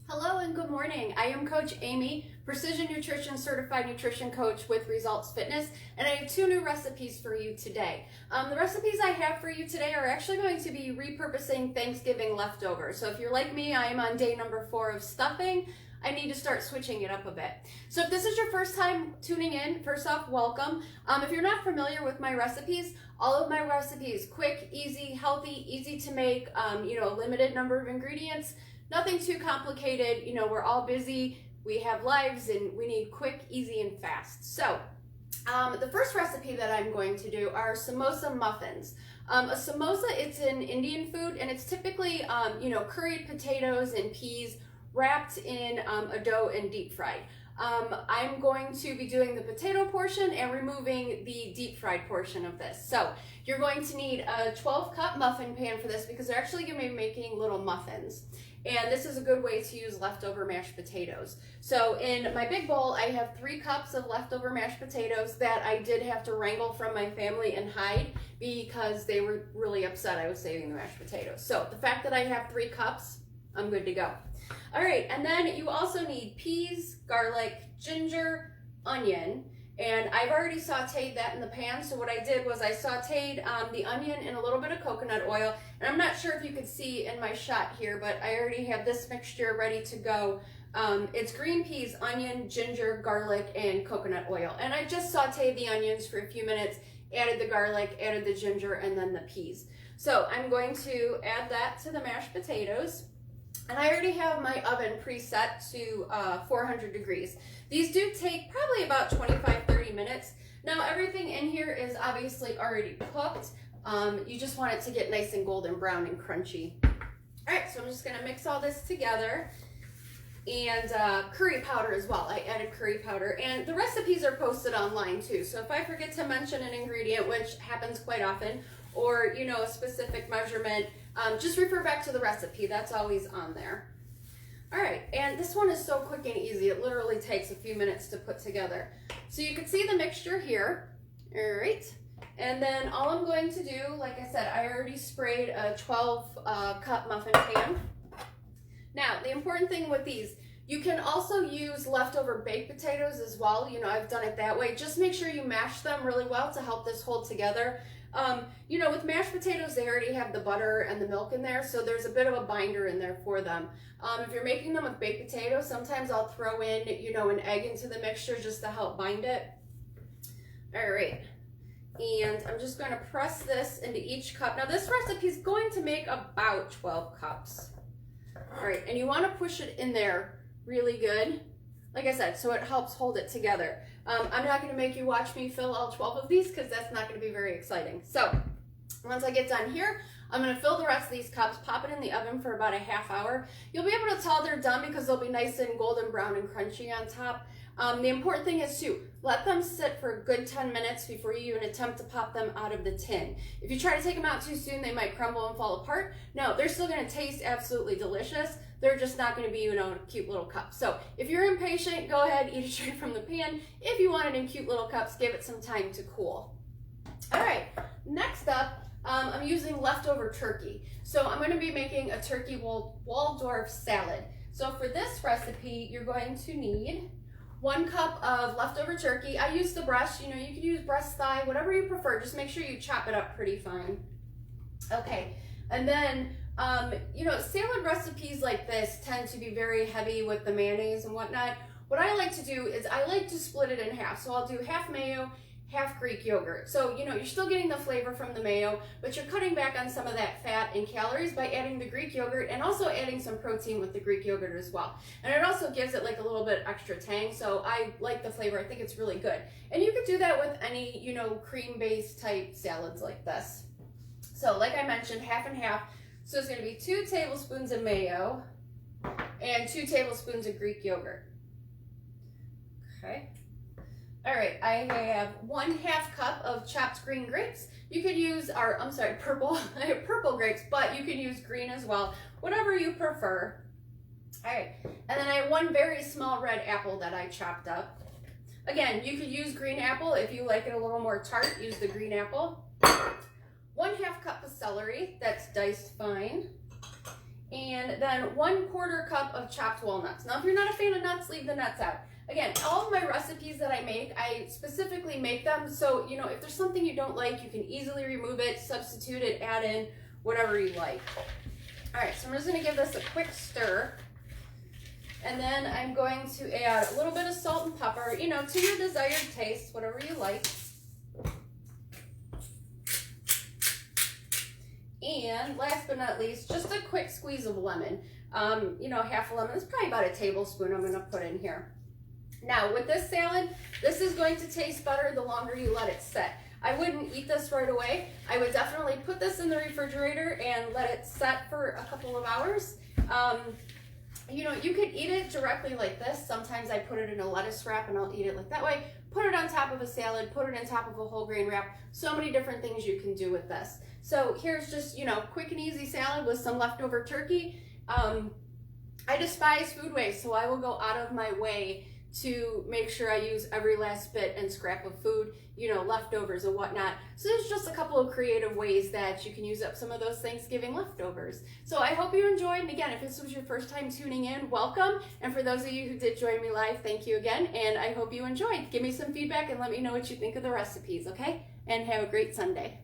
Hello and good morning. I am Coach Amy, Precision Nutrition Certified Nutrition Coach with Results Fitness, and I have two new recipes for you today. The recipes I have for you today are actually going to be repurposing Thanksgiving leftovers. So if you're like me, I am on day number 4 of stuffing. I need to start switching it up a bit. So if this is your first time tuning in, first off, welcome. If you're not familiar with my recipes, all of my recipes, quick, easy, healthy, easy to make, limited number of ingredients. Nothing too complicated. We're all busy, we have lives, and we need quick, easy, and fast. So the first recipe that I'm going to do are samosa muffins. A samosa, it's an Indian food, and it's typically, curried potatoes and peas wrapped in a dough and deep fried. I'm going to be doing the potato portion and removing the deep fried portion of this. So you're going to need a 12-cup muffin pan for this because they're actually going to be making little muffins. And this is a good way to use leftover mashed potatoes. So in my big bowl, I have 3 cups of leftover mashed potatoes that I did have to wrangle from my family and hide because they were really upset I was saving the mashed potatoes. So the fact that I have 3 cups, I'm good to go. All right, and then you also need peas, garlic, ginger, onion, and I've already sauteed that in the pan. So what I did was I sauteed the onion in a little bit of coconut oil, and I'm not sure if you can see in my shot here, but I already have this mixture ready to go. It's green peas, onion, ginger, garlic, and coconut oil. And I just sauteed the onions for a few minutes, added the garlic, added the ginger, and then the peas. So I'm going to add that to the mashed potatoes. And I already have my oven preset to 400 degrees. These do take probably about 25-30 minutes. Now everything in here is obviously already cooked. You just want it to get nice and golden brown and crunchy. All right, so I'm just gonna mix all this together. And curry powder as well. I added curry powder, and the recipes are posted online too. So if I forget to mention an ingredient, which happens quite often, or a specific measurement, just refer back to the recipe. That's always on there. All right, and this one is so quick and easy. It literally takes a few minutes to put together. So you can see the mixture here. All right, and then all I'm going to do, like I said, I already sprayed a 12-cup muffin pan. Now, the important thing with these, you can also use leftover baked potatoes as well. I've done it that way. Just make sure you mash them really well to help this hold together. With mashed potatoes, they already have the butter and the milk in there, so there's a bit of a binder in there for them. If you're making them with baked potatoes, sometimes I'll throw in, an egg into the mixture just to help bind it. All right, and I'm just going to press this into each cup. Now, this recipe is going to make about 12 cups. All right, and you want to push it in there really good, like I said, so it helps hold it together. I'm not going to make you watch me fill all 12 of these because that's not going to be very exciting. So once I get done here, I'm going to fill the rest of these cups, pop it in the oven for about a half hour. You'll be able to tell they're done because they'll be nice and golden brown and crunchy on top. The important thing is to let them sit for a good 10 minutes before you even attempt to pop them out of the tin. If you try to take them out too soon, they might crumble and fall apart. No, they're still going to taste absolutely delicious. They're just not going to be, cute little cups. So if you're impatient, go ahead, eat it straight from the pan. If you want it in cute little cups, give it some time to cool. All right, next up, I'm using leftover turkey. So I'm going to be making a turkey Waldorf salad. So for this recipe, you're going to need 1 cup of leftover turkey. I use the breast, you could use breast, thigh, whatever you prefer. Just make sure you chop it up pretty fine. Okay, and then, salad recipes like this tend to be very heavy with the mayonnaise and whatnot. What I like to do is I like to split it in half. So I'll do half mayo, half Greek yogurt. So, you're still getting the flavor from the mayo, but you're cutting back on some of that fat and calories by adding the Greek yogurt and also adding some protein with the Greek yogurt as well. And it also gives it like a little bit extra tang. So I like the flavor. I think it's really good. And you could do that with any, cream-based type salads like this. So like I mentioned, half and half. So it's going to be 2 tablespoons of mayo and 2 tablespoons of Greek yogurt. Okay. All right, I have 1/2 cup of chopped green grapes. You could use purple. I have purple grapes, but you could use green as well, whatever you prefer. All right, and then I have 1 very small red apple that I chopped up. Again, you could use green apple if you like it a little more tart. Use the green apple. 1/2 cup of celery that's diced fine, and then 1/4 cup of chopped walnuts. Now, if you're not a fan of nuts, leave the nuts out. Again, all of my recipes that I make, I specifically make them so, you know, if there's something you don't like, you can easily remove it, substitute it, add in whatever you like. All right, so I'm just gonna give this a quick stir. And then I'm going to add a little bit of salt and pepper, you know, to your desired taste, whatever you like. And last but not least, just a quick squeeze of lemon. You know, half a lemon is probably about a tablespoon I'm gonna put in here. Now with this salad, this is going to taste better the longer you let it sit. I wouldn't eat this right away. I would definitely put this in the refrigerator and let it set for a couple of hours. You know, you could eat it directly like this. Sometimes I put it in a lettuce wrap and I'll eat it like that way. Put it on top of a salad, put it on top of a whole grain wrap. So many different things you can do with this. So here's just, you know, quick and easy salad with some leftover turkey. I despise food waste, so I will go out of my way to make sure I use every last bit and scrap of food, you know, leftovers and whatnot. So there's just a couple of creative ways that you can use up some of those Thanksgiving leftovers. So I hope you enjoyed. And again, if this was your first time tuning in, welcome. And for those of you who did join me live, thank you again. And I hope you enjoyed. Give me some feedback and let me know what you think of the recipes, okay? And have a great Sunday.